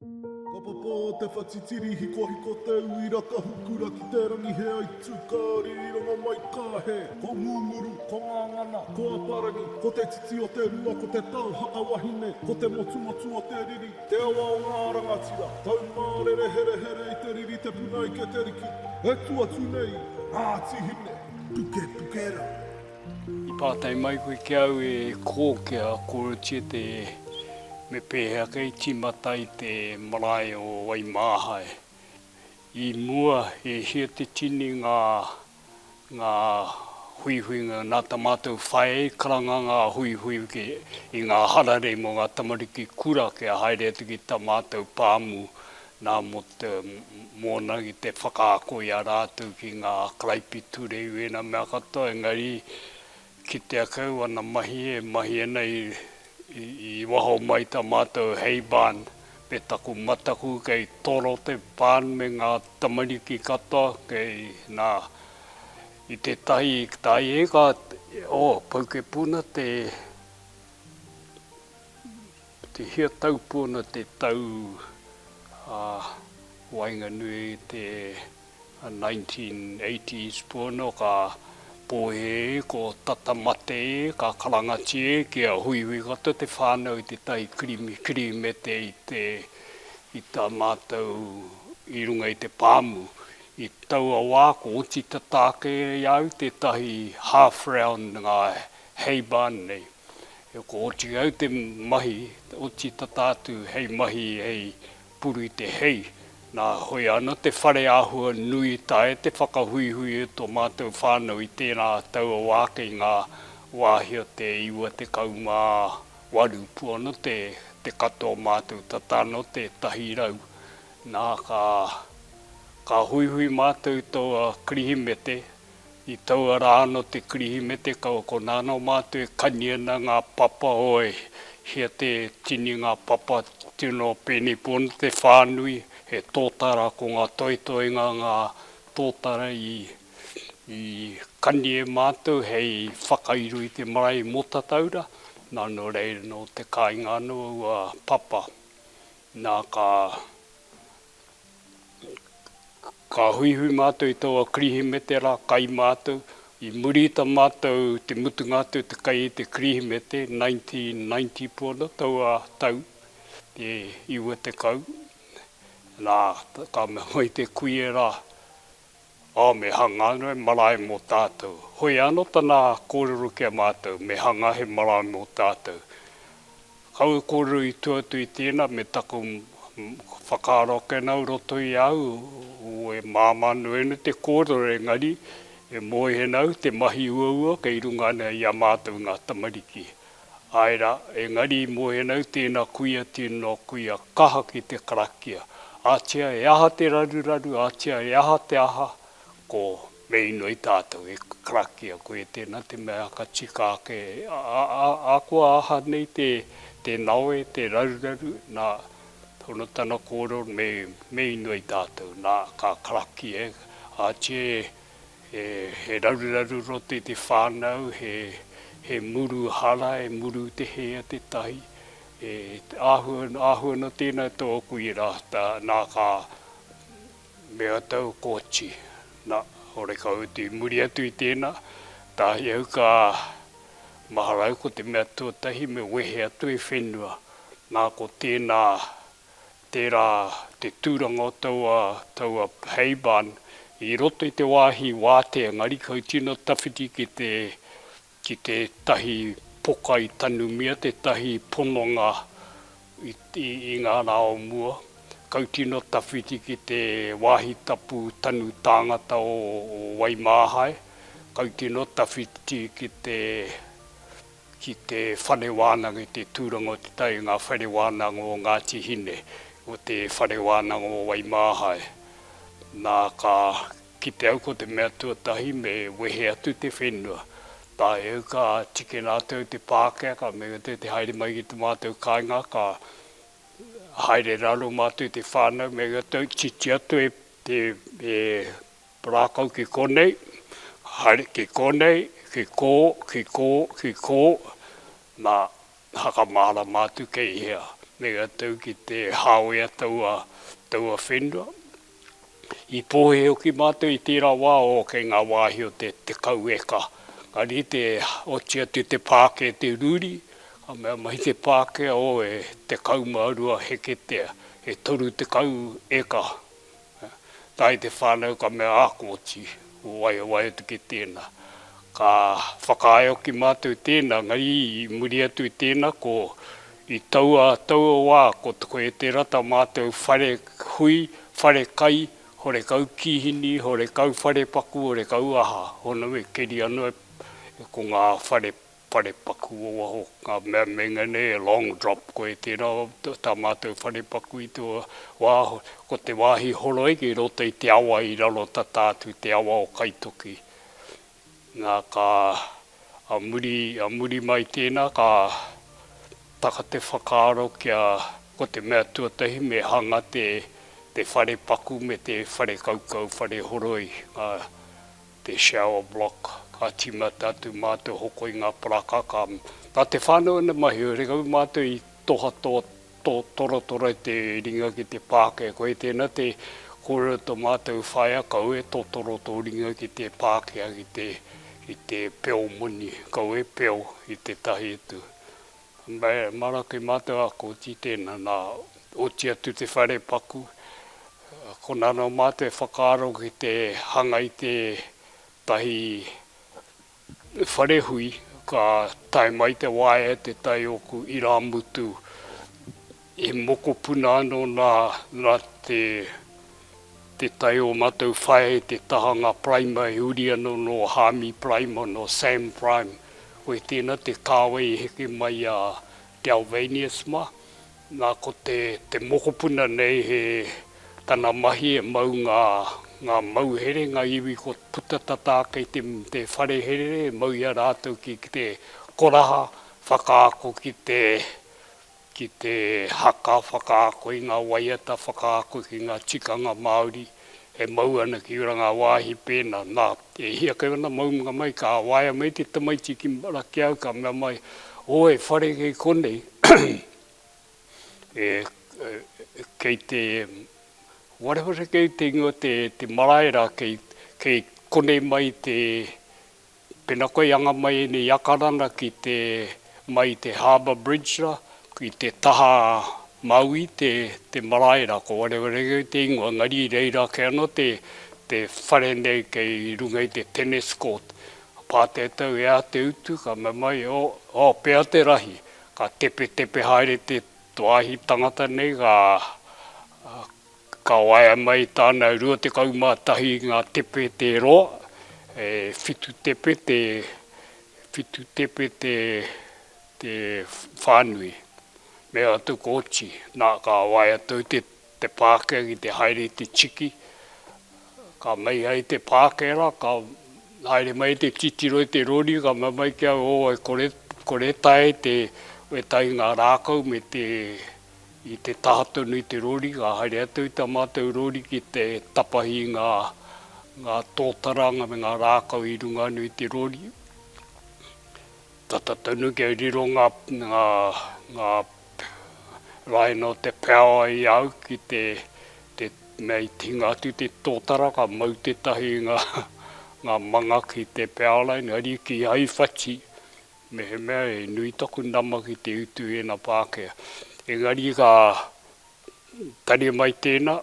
Kapapo te whatitiri hiko hiko te uira ka hukura ki te rangi he ai tūkari i rongo mai ka he. Ko ngūnguru, ko ngāngana, ko aparangi, ko te titi o te rua, ko te tau haka wahine, ko te motu motu o te riri, te awa o ngā rangatira. Tau mārere here here i te riri te puna i ke te riki. E tua tunei, ātihine, puke pukera. I pātai mai koe ke au e kōkea kōrutia te me pēhea kei timatai te marae o Waimāhai. I mua e hia te tini ngā hui ngā tamātou whae, karanga ngā hui i ngā harare mo ngā tamariki kura ke a haere atu ki tamātou pāmu nā mo te mōna ki te whakaako i a rātou ki ngā kraipi ture uena mea katoa, engari ki te akau ana mahi nei i waho mai ta mātou heiban pe taku mataku kei toro te pān me ngā tamariki katoa kei nā i te tahi e ka pauke puna te hia tau puna te tau Wainganui te 1980s puna ka pohe ko tatamate ka karangati kia hui kato te whānau i te tai kirimete i tā mātou i runga i te pāmu. I taua wā ko oti tatake iau te tahi half round ngā heiban nei. E ko oti au te mahi, oti tatatu hei mahi hei puru i te hei. Nā hoi ana te whare āhua nui tae te whakahui e tō mātou whānau i tēnā taua wā kei ngā wāhia te iwa te kaumā waru puana te katoa mātou tatano te tahi rau. Nā ka hui mātou tōa kirihimete i taua rāno te kirihimete ka ko nāno mātou e kaniana ngā papa oe hia te tini ngā papa tino pēni pōna te whānui he tōtara ko ngā toitoinga ngā tōtara i kanie mātou hei whakairu i te marae motataura. Nā no reira no te kāinga ua papa. Nā ka hui mātou i taua kirihimete rā kai mātou. I murita mātou te mutu ngātou te kai i te kirihimete 1990 pōna taua tau te iwa te kau. Nā, ka me hoi te kuie rā, me hanga anō e marae mō tātou. Hoi anō tāna kōrero kia mātou, me hanga he marae mō tātou. Kau kōrero i tuatu i tēnā, me taku whakaroke nau roto i au, o e māmanu enu te kōrero engari, e moe nau te mahi ua kei runga ana i a mātou ngā tamariki. Aira, engari moe nau tēnā kuia kaha ki te karakia. Ātia e aha te raru, ātia e aha te aha, ko me ino i tātou e karakia, ko e tēnā te mea ka tika ke ako aha nei te naue, te raru, nā tono tana kōrero me ino i tātou, nā ka karaki e, ātia he raru rote te whānau, he muru hara, he muru te hea te tahi, āhua no tēnā tō kui rā, nā ka mea tau kōchi. Nā, hore ka uti muri atu i tēnā, tāhi au ka maharau ko te mea tuatahi me wehe atu i whenua. Nā ko tēnā, te tūranga taua heiban, i roto i te wāhi wātea ngari kau tino tawhiti ki te tahi poka i tanu mea, te tahi pononga i ngā rao mua. Kau tino tawhiti ki te wāhi tapu tanu tāngata o Waimāhai. Kau tino tawhiti ki te whanewānanga i te tūranga o te tai ngā whanewānanga o Ngāti Hine, o te whanewānanga o Waimāhai. Nā ki te au ko te mea tuatahi me wehe atu te whenua. Tā e au ka tike nātou te Pākehā, ka mea te haere mai ki te mātou kāinga, ka haere raro mātou te whānau, mea tau titi atu e rākau ki konei, haere ki konei, ki kō, nā haka māra mātou kei hea. Mega tau ki te hāwea taua whenua. I pōhe o ki mātou i tērā wā o kei ngā wāhi o te kaueka. Ngari te otia te pāke te ruri, a mea mai te pāke o te kaumarua heke te e toru te kau eka. Tai te whānau ka mea ākoti o wai atu ki tēnā. Ka whakaaeo ki mātou tēnā, ngari i muri atu i tēnā ko i taua wā ko e te rata mātou whare hui, whare kai, hore kau kihini, hore kau whare paku, hore kau aha. Hona me keri anō ko ngā whare paku o waho, ngā mea mengane e long drop ko e tērā tā mātou whare paku i tō wā, ko te wāhi horo eke rota i te awa i raro ta tātu te awa o kaitoki. Nā ka a muri mai tēnā ka taka te whakaaro kia ko te mea tuatahi me hanga te whare paku me te whare kaukau, whare horoi, te shower block, ka timata atu mātou hoko i ngā paraka, ka te whānau ana mahi, o rekau mātou i toha toro te ringa ki te pāke, ko e tēnā te kore to mātou whaia, kau e toro to ringa ki te pākea i te peo muni, kau e peo i te tahi atu. Mara ki mātou ako ti tēnā, nā oti atu te whare paku, ko nana mātou e whakaaro ki te hanga i te tahi whare hui, ka tai mai te waia te tai oku i rā mutu, e moko puna anō nā te tai o mātou whae, te tahanga prima e uri anō no Hami Prima, no Sam Prime, o e tēnā te kāwe i heke mai a te Alvanius ma, nā ko te moko puna nei he tana mahi e mau ngā mauhere, ngā iwi ko puta tata kei te whare here, mau ia rātou ki te koraha, whakaako ki te haka, whakaako i ngā waiata, whakaako ki ngā tikanga Māori, e mau ana ki ura ngā wāhi pēnā. Nā, e hia kei ana maunga mai, ka waia mai te tamaiti ki raki au, ka mea mai, oe whare kei konei, kei te wharehere kei te ingoa te maraera kei kone mai te penako anga mai ne yakarana ki te mai te Harbour Bridge ra, ki te taha Maui te maraera ko wharehere kei te ingoa, ngari reira ke ano te whare nei kei runga i te tennis court. Pāte tau e a te utu, ka mai pēa te rahi, ka tepe haere te tuahi tangata nei, ka waia mai tāna rua te kaumātahi ngā tepe te roa, whitu tepe te whānui. Mea atu kōchi, nā ka waia tau te pākea ki te haere te chiki, ka mai ai te pākera, ka haere mai te titiro i te rori, ka mai kia kore tae e tai ngā rākau me i te tahatonu i te rori, ka haere atu i tā mātou rori ki te tapahi ngā tōtaranga me ngā rākau i runga anu i te rori. Tatatonu ke riro ngā rai no te pēo i au ki te mei tinga atu te tōtara, ka mau te tahi ngā manga ki te pēo lai, ngari ki hai whachi, me he mea e nui toku nama ki te utu e na Pākehā. Engari ka tari mai tēnā,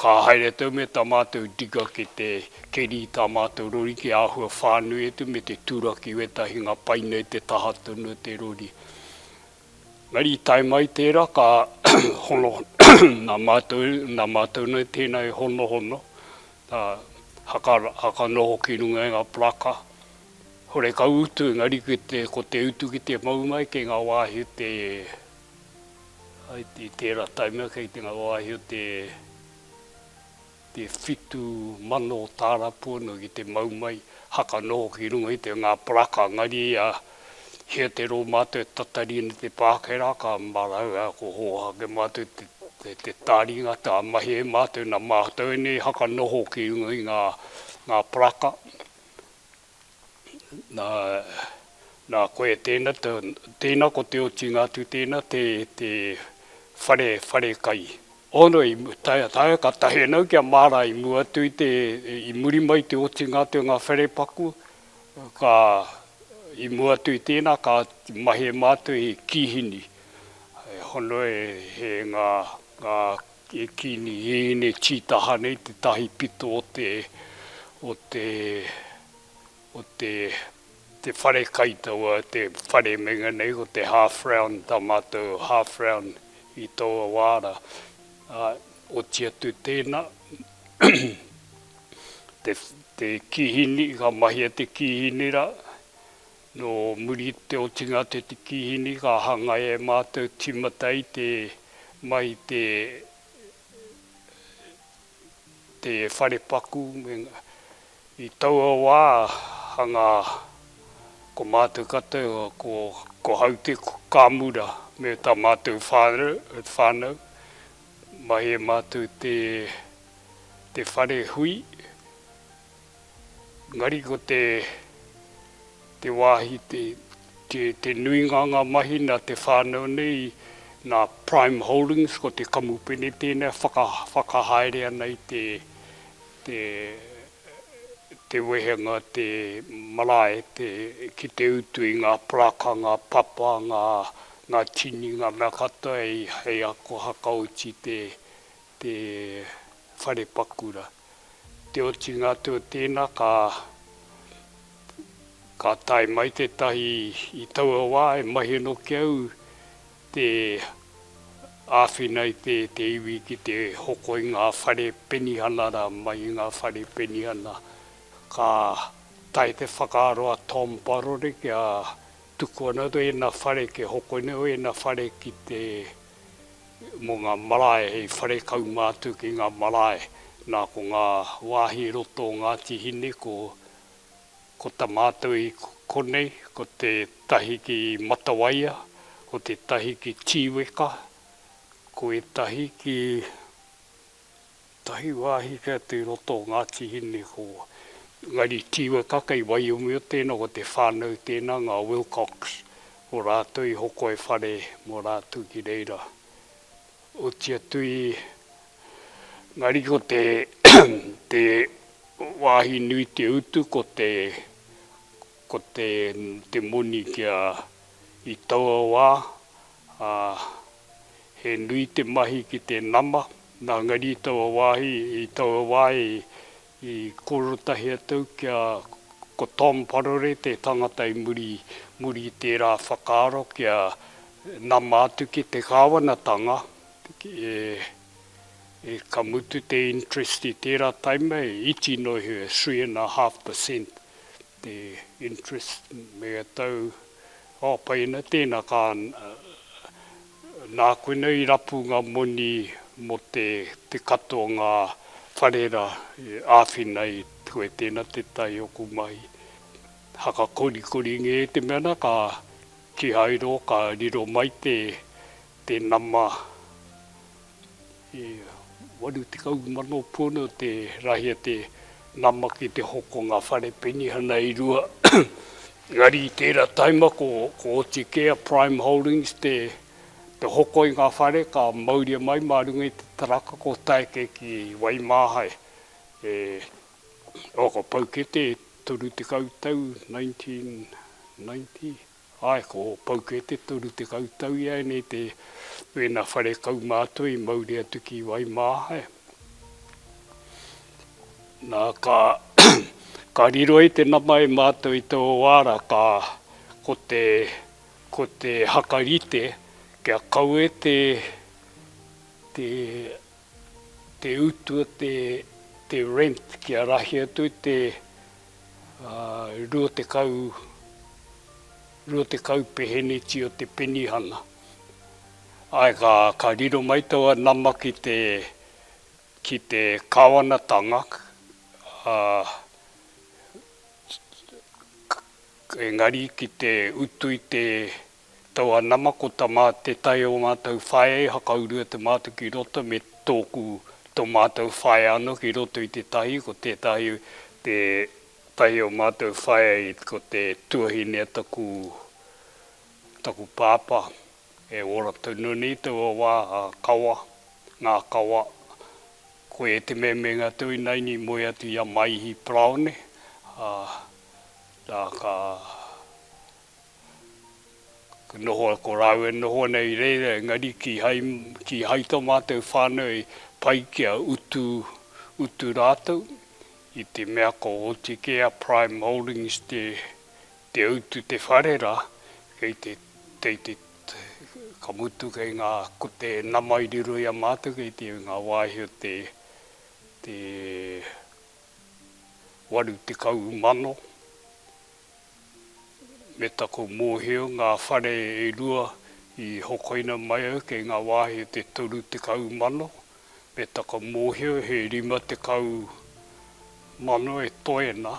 ka haere tau me tā mātou diga ki te keri tā mātou rori ki āhua whānui etu me te tūraki wetahi ngā painei te tahatonu te rori. Ngari tai mai tērā ka hono, nā mātou nei tēnei hono, haka noho ki runga ngā plaka. Hore ka utu, ngari ko te utu ki te maumai ke ngā wāhi i tērā taimea kei te ngā wāhi o te whitu mano o tārapuana ki te maumai, haka noho ki runga i te ngā plaka, ngari hea te ro mātou tatari ni te Pākehā, ka marau ko hoha ke mātou te tāringa, tā mahi e mātou na mātou nei haka noho ki runga i ngā plaka. Nā koe tēnā ko te oti ngātu tēnā te whare kai. Ono i taia ka tahe nau kia mara i mua atu i muri mai te oti ngātu ngā whare paku. Ka i mua atu i tēnā ka mahe mātu i kihini. Hono he ngā kini e ne chītaha nei te tahi pito o te whare kaitaua, te whare menga nei, o te half round, tā mātou half round i toa wāra. O tia tu tēnā, te kihini, ka mahia te kihini ra, no muri te otinga te kihini, ka hanga e mātou timatai mai te whare paku, i taua wā, hanga ko mātou kata, ko haute kāmura, me tā mātou whānau, mai e mātou te whare hui, ngari ko te wāhi, te nuinganga mahi nā te whānau nei, nā Prime Holdings, ko te kamupene tēnā, whakahaere nei te wehenga, te marae, ki te utu i ngā plaka, ngā papa, ngā tini, ngā makata, hei ako hakauti te whare pakura. Te oti ngātua tēnā ka tai mai te tahi i taua wā, e mahi no ki au, te āwhinai te iwi ki te hoko i ngā whare penihana ra, mai i ngā whare penihana. Ka tai te whakaaroa Tom Parore kia tuku ana to e nā whare ke hoko neo e nā whare ki mo ngā marae, hei whare kau mātu ki ngā marae. Nā ko ngā wāhi roto Ngāti Hine ko tā mātou i konei, ko te tahi ki Matawaia, ko te tahi ki Tīweka, ko e tahi ki tahi wāhi kia te roto Ngāti Hine ko ngari Tīweka kei Waiomi o tēnā, ko te whānau tēnā, ngā Wilcox, o rātou i hoko e whare mō rātou ki reira. O tia tui, ngari ko te wāhi nui te utu, ko te moni kia i taua wā, he nui te mahi ki te nama, nā ngari taua wāhi, i taua wā i korotahi atu kia ko Tom Parore, te tangata i muri tērā whakaaro kia nama atu ki te kāwanatanga, e ka mutu te interest i tērā taima, e iti no he 3.5% te interest me tau, paina tēnā ka nā koena i rapu ngā moni mo te katoa ngā wharera āwhinai koe tēnā te tai oku mai. Haka kori nge te mena ka ki hairo, ka riro mai te nama waru te kau mano pono te rahia te nama ki te hoko ngā whare penihana i rua. Ngari i tērā taima ko oti kea Prime Holdings te hoko i ngā whare ka mauria mai marunga i te taraka ko taike ki Waimāhai. Ko paukete toru te kautau 1990. Ko paukete toru te kautau ia nei te wena whare kau mātua i mauri atu ki Waimāhai. Nā ka riro i te nama e mātua i tō wāra ko te hakarite, kia kaue te utua te rent kia rahi atu rua te kau peheneti o te penihana. Ka riro mai taua nama ki te kāwanatanga, engari ki te utu i te taua nama ko te tai o mātou whae, hakaurua te mātou ki roto me tō mātou whae ano ki roto i te tahi, ko te tahi tai o mātou whae i ko te tuahine taku pāpā. E ora tununi te o wā kawa, ngā kawa. Ko e te memenga tui nei ni moe atu ia maihi praone. Nā ka noho ko rau e noho nei reira, ngari ki hai to mātou whānau i pai kia utu rātou. I te mea ko Otikea Prime Holdings te utu te wharera, kei te ka mutu kei ngā ko te namairiru ia mātou, kei te ngā wāhio te waru te kau mano. Me tako mōhio ngā whare e rua i hokoina mai au kei ngā wāhio te toru te kau mano. Me tako mōhio he rima te kau mano e toena.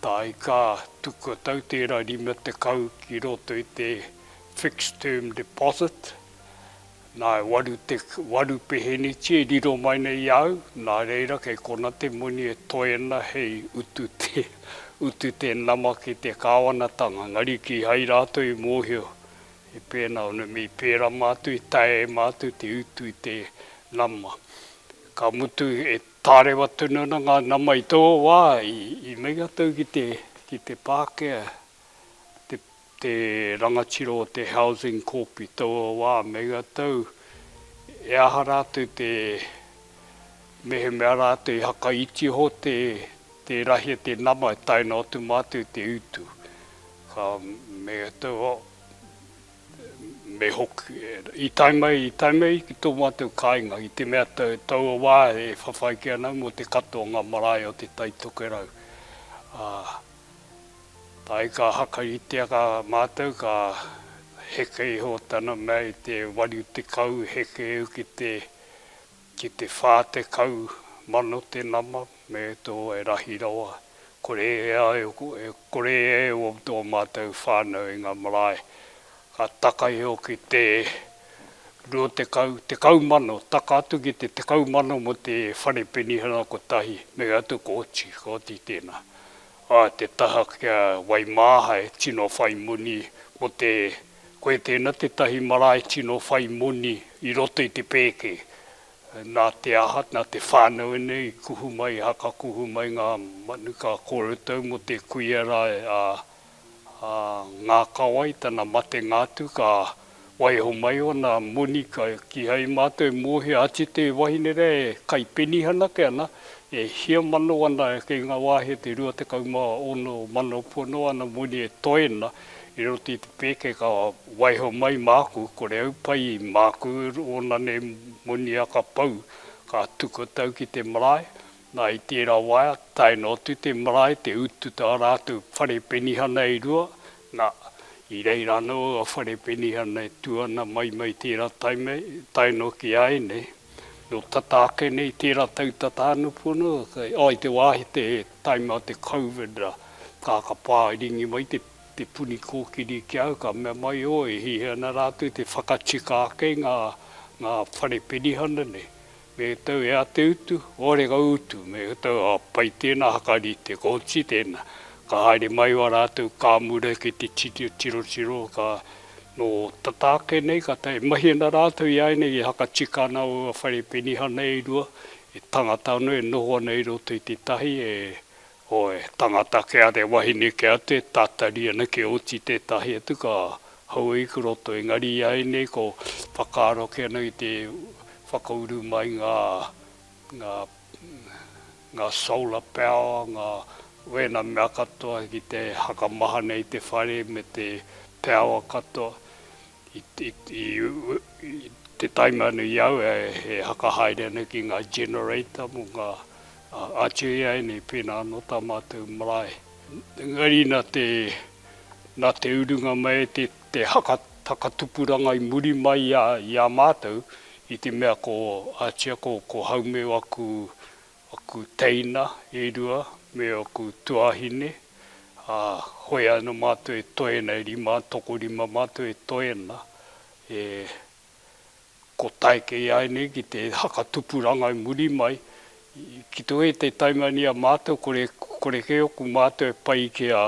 Tai ka tuku tau tērā rima te kau ki roto i te fixed term deposit. Nā waru peheni e riro mai nei au, nā reira kei kona te moni e toena hei utu te nama ki te kāwanatanga. Ngari ki hai rātou i mōhio. E pēnā ona mi pēra mātu, i tae mātu te utu i te nama. Ka mutu e tārewa tununa ngā nama i tō wā, i mega tau ki te Pākehā. Te rangatiro o te housing corp i tō wā, mega tau. E aha rātou te mehe mea rātou i haka iti ho te rahi te nama e taina atu mātou te utu. Ka mega tau me hoki. I taimai ki tō mātou kāinga, i te mea tau wā e whawhai kia nau mo te kato ngā marae o te taitokerau. Tai ka hakaritea ka mātou ka heke i ho tana mea i te waru te kau heke au ki te whā te kau mano te nama me tō e rahi rawa. Kore e o tō mātou whānau i ngā marae. Ka takai o ki te rua te kau mano, taka atu ki te kau mano mo te whare penihana ko tahi, me atu ko oti tēnā. Te taha kia Waimaha e tino whai muni mo koe tēnā te tahi marae tino whai muni i roto i te pēke. Nā te aha, nā te whānau nei, kuhu mai, haka kuhu mai ngā manuka kōrutau mo te kuiara ngā kawai, tana mate ngātu ka waiho mai o nā muni ki hei mātou mōhe ati te wahine re kai penihana ke ana. E hia mano ana kei ngā wāhe te rua te kauma ono mano pono ana muni e toena i roti te pēke ka waiho mai māku, kore au pai i māku ona ne muni a ka pau, ka tuko tau ki te marae. Nā i tērā waia, taina otu te marae, te utu tā rātou whare penihana i rua. Nā, i reira anō a whare penihana e tuana mai tērā taino ki ai nei. No tatake nei tērā tau tatānu pono, ai te wāhi te taima te COVID, ka pā ringi mai te puni kōkiri ki au, ka mea mai o e hihana rātou te whakatikake ngā whare penihana nei. Me tau ea te utu, ore ka utu, me tau pai tēnā hakari te kōchi tēnā. Ka haere mai wa rātou kāmura ki te tiro, ka no tatake nei, ka tai mahina rātou i ai nei, i haka tikana o a whare penihana e rua, e tangata anu e noho nei roto i te tahi, tangata ke a te wahine ke atu, e tātari ana ke oti te tahi atu, ka hau i ku roto i ngari i ai nei, ko whakaaro ke anu i te whakauru mai ngā solar power, ngā wena mea katoa ki te hakamaha nei te whare me te power katoa. I te taima anu iau e hakahaere anu ki ngā generator mo ngā atu iai nei pēnā anō tā mātou marae. Ngari nā te urunga mai te hakatupuranga i muri mai i a mātou i te mea ko atia ko haumeo aku teina e rua me aku tuahine. Hoi anō mātou e toena e rima, toko rima mātou e toena. Ko taike i ai nei ki te hakatupuranga i muri mai ki to e te taimani a mātou kore ke oku mātou e pai ki a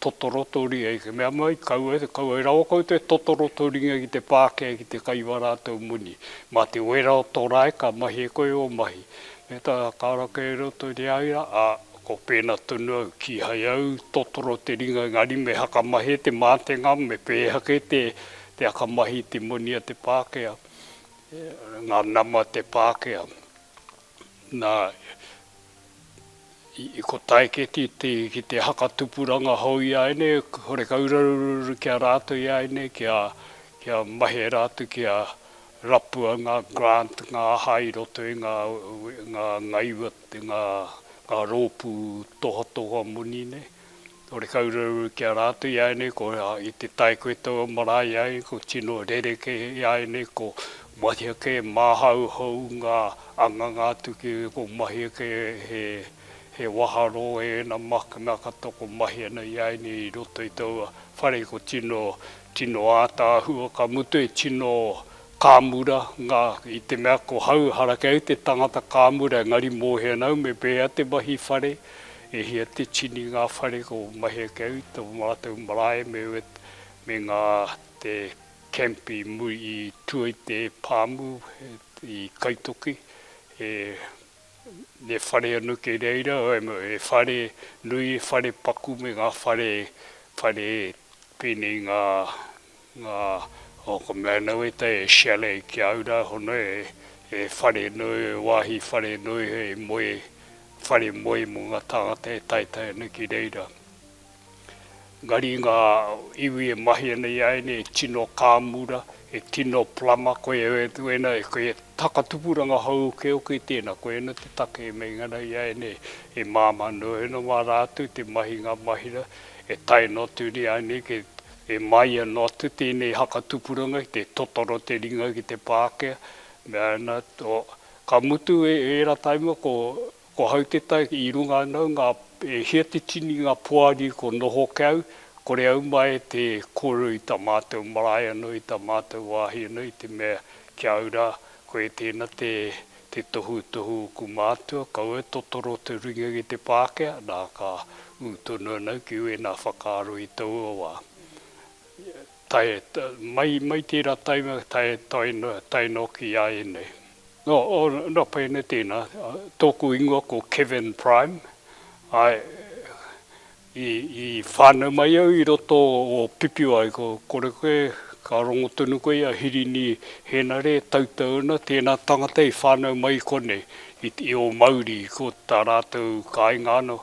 totoro tori e ke mea mai kau e rawa kau te totoro tori ki te pākea ki te kaiwara tau muni ma te wera o tō rai ka mahi e koe o mahi me tā kāraka e roto te aira a ko pēna tunu au ki hai au totoro te ringa ngari me haka mahi te mātenga me pēhake te haka mahi te muni a te pākea ngā nama te pākea nā I ko taike ki te haka tupuranga hau i aene, hore kauraruru kia rātu i aene, kia mahe rātu kia rapua ngā grant, ngā hai roto i ngā ngaiwa, ngā rōpu toha muni ne. Hore kauraruru kia rātu i aene, ko I te taiko e tau marae ai, ko tino rereke i aene, ko mahia ke māhau hau ngā anganga tuki, ko mahia ke he waharo e na maka toko mahi ana I aini I roto I tau whare ko tino ātāhua ka mutu e tino kāmura ngā I te mea ko hau harake au te tangata kāmura ngari mōhea nau me pēa te mahi whare e hia te tini ngā whare ko mahi ake au tau mātou marae me ngā te campi muri I tui te pāmu I Kaitoki ne whare anu ke reira, e whare nui, whare paku me ngā whare pēne ngā o ko mea nau e te chalet ki aura hono e whare nui, wāhi whare nui e moe, whare moe mo ngā tangata e taitai anu ki reira. Ngari ngā iwi e mahi ana I aene e tino kāmura, e tino plama koe e tuena e koe takatupuranga hau ke oku I tēnā koe ena te take e mei ngana I aene e māmanu ena mā rātu te mahi ngā mahira e tai notu ni aene ke e mai anotu tēnei hakatupuranga I te totoro te ringa ki te Pākehā mea ana ka mutu e rataima ko hau te tai I runga anau ngā e hia te tini ngā puari ko noho kau kore au mai te koru I tā mātou marae anu I tā mātou wāhi anu I te mea kia aura koe tēnā te tohu ku mātua kau e totoro te ringa ki te Pākehā nā ka utonu anau ki ue nā whakaaro I tau o wā. Mai tērā taima tai no ki ai nei. No pēne tēnā, tōku ingoa ko Kevin Prime, I whānau mai au I roto o pipiu ai ko kore koe ka rongo tunu koe a hirini henare tautauna tēnā tangata I whānau mai kone I o Māori ko tā rātou kāinga ano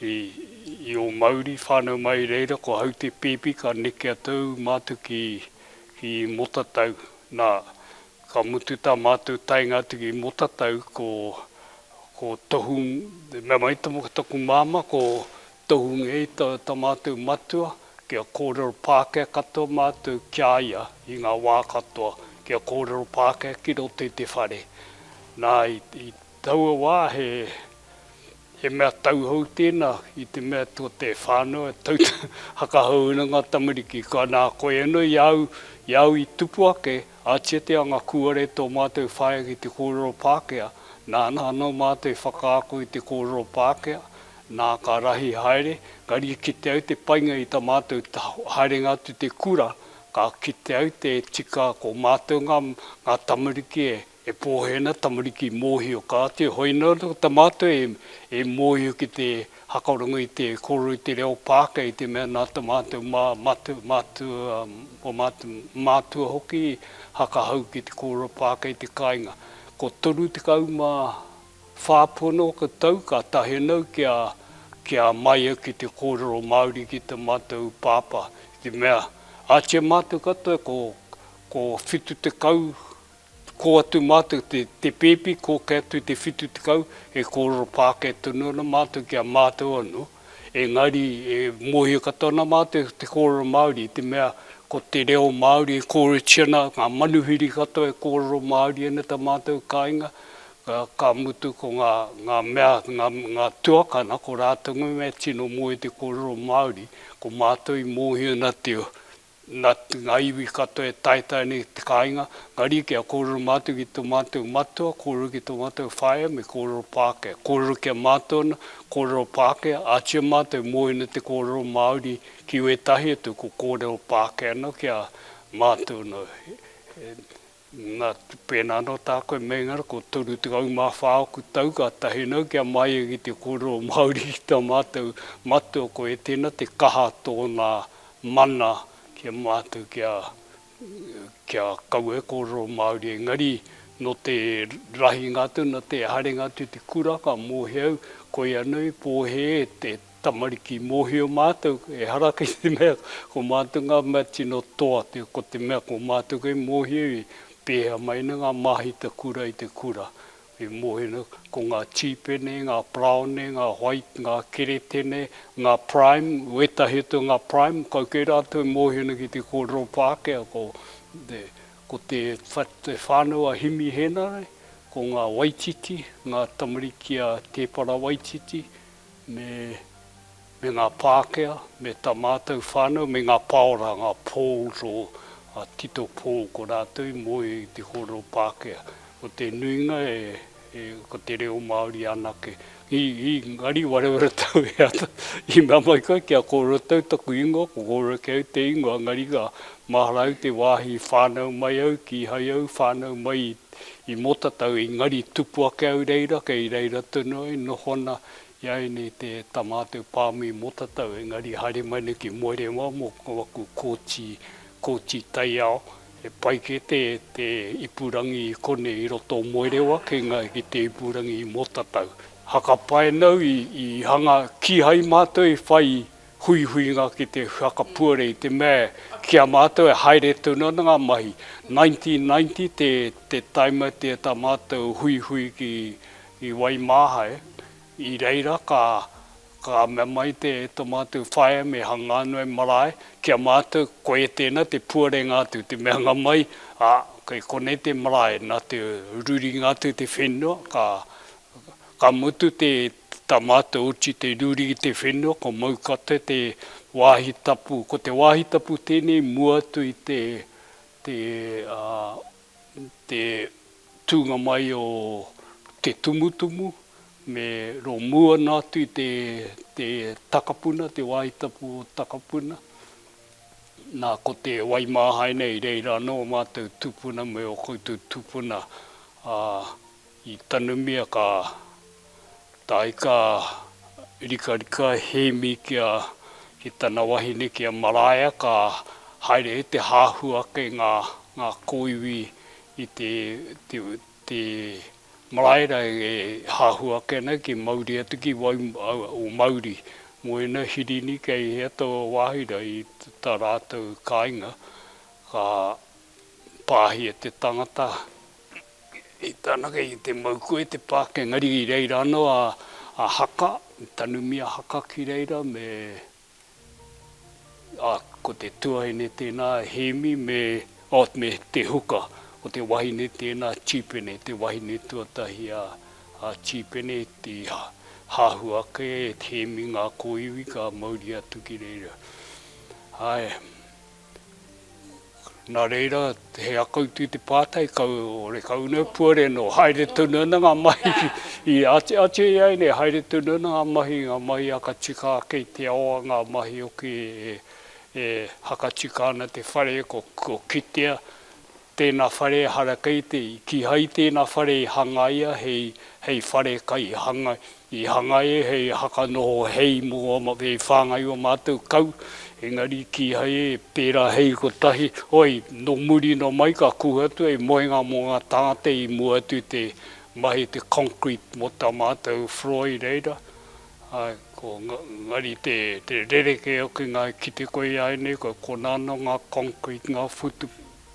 I o Māori whānau mai reira ko hau te pepi ka neke atau mātu ki motatau nā ka mutu tā mātou tainga atu ki motatau ko tohu mea mai taku māma ko tohu ngei tā mātou matua kia kōrero Pākehā katoa mātou kia ia I ngā wā katoa kia kōrero Pākehā ki roto I te whare. Nā I taua wā he mea tauhau tēnā I te mea tua te whānau hakahau na ngā tamariki ka nā koe anu iau I tupu ake atia te anga kuare tō mātou whaia ki te kōrero Pākehā nā no mātou whakaako I te kōrero Pākehā nā ka rahi haere, ngari ki te au te painga I tā mātou haere ngātu te kura, ka ki te au te tika ko mātou ngā tamariki e pōhena tamariki mōhio ka te hoina tā mātou e mōhio ki te hakarongo I te koro I te reo Pākehā I te mea nā tā mātou mātua hoki hakahau ki te koro Pākehā I te kāinga. Ko toru te kauma whāpono ka tau ka tahenau kia mai ki te kōrero Māori ki te mātou pāpā. Te mea, ātia mātou katoa ko whitu te kau, ko atu mātou te pepi, ko ke atu te whitu te kau, e kōrero Pākehā tunu na mātou kia mātou anu. Engari, e mōhio katoa na mātou te kōrero Māori, te mea, ko te reo Māori, e kōrero tiana, ngā manuhiri katoa e kōrero Māori ena tā mātou kāinga, ka mutu ko ngā tuakana ko rātunga mea tino moe te kōrero Māori, ko mātou I mōhio na te nā ngā iwi katoa e taitai ni te kāinga, ngari kia kōrero mātou ki tō mātou matua, kōrero ki tō mātou whaia, me kōrero Pākehā. Kōrero kia mātou na, kōrero Pākehā, ātia mātou mōina te kōrero Māori ki wetahi atu ko kōrero Pākehā no kia mātou no. Nā pēnā no tākoe mengara ko turu te au mā whāoku tau ka tahi nau kia mai ki te kōrero Māori ki tā mātou matua ko e tēnā te kaha tōna mana kia mātou kia kaue kōrero Māori. Engari no te rahi ngātu, no te hare ngātu te kura ka mōhe au, koe anui pōhe te tamariki mōhe o mātou, e haraka i te mea ko mātou ngā mati no toa, ko te mea ko mātou koe mōhe i pēha mai na ngā mahi te kura i te kura. E mōhena ko ngā chīpene, ngā praone, ngā white, ngā keretene, ngā prime, wetahi to ngā prime, kau kei rātou mōhena ki te kōrero Pākehā, ko te whānau a himi hena, ko ngā Waititi, ngā tamariki a te para Waititi, me ngā Pākehā, me tā mātou whānau, me ngā paora, ngā Pauls o Tito Paul, ko rātou i mōhe i te kōrero Pākehā. Ko te nuinga ko te reo Māori anake. I ngari warewara tau e ata. I mamai koe kia kōrero tau taku ingoa, ko kōrero keu te ingoa, ngari ka maharau te wāhi whānau mai au, ki hai au whānau mai i motatau, i ngari tupu ake au reira, kei reira tunu e nohona, iai ni te tamātou pāmi motatau, ngari haere mai ni ki moere wā mō waku kōchi tai ao. E pai ke te ipurangi i kone i roto moere wa, ki te ipurangi i motatau. Haka pai nau i hanga ki hai mātou i whai hui ngā ki te whakapuare i te mea, kia mātou e haere tūna ngā mahi. 1990 te taima te tā mātou hui ki Waimāhae, i reira ka mea mai te mātou whaia me hangānua e marae, kia mātou koe tēnā te puare ngātu, te mea ngā mai, kei kone te marae, nā te ruri ngātu te whenua, ka mutu tā mātou uchi te ruri i te whenua, ko maukata te wāhi tapu, ko te wāhi tapu tēnei muatu i te tūnga mai o te tumutumu, me ro mua nātu i te takapuna, te waitapu o takapuna. Nā ko te Waimāhae nei reira no mātou tupuna me o koutou tupuna i tanumia ka tai ka rika hemi ki tana wahine kia maraea ka haere te hāhua ke ngā koiwi i te maraera e hāhua kena ki Māori atu ki o Māori. Moena hirini kei hea tō wāhira i tā rātou kāinga, ka pāhi e te tangata. I tānaka i te mauku e te Pākehā, ngari i reira anō a haka, tanumia haka ki reira, ko te tuahine tēnā hemi me te huka. O te wahine tēnā chīpene, te wahine tuatahi a chīpene, te hāhua ke, te hemi ngā koiwi ka Māori atu ki reira. Ai, nā reira, he akautu te pātai, ore kaunau puare no, haere tunu na ngā mahi, i ate iai ne, haere tunu na ngā mahi akatika kei te aoa ngā mahi o e hakatika ana te whare ko kitea, tēnā whare harakai ki hai tēnā whare hangaia hei whare kai i hangai hei haka noho hei mua hei whāngai o mātou kau. Engari ki hai e pērā hei ko tahi, oi, no muri no mai ka kuhatu e moenga mō ngā tāngata i muatu te mahi te concrete mo tā mātou Freud reira. Ko ngari te rereke o ki ngā ki te koe ai nei, ko konano ngā concrete, ngā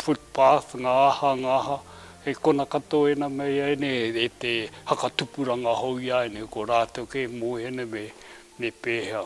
footpath, ngā aha, e kona katoa ena mei ai ne, e te hakatupuranga hou i ai ne, ko rātou ke mōhena me pēhea.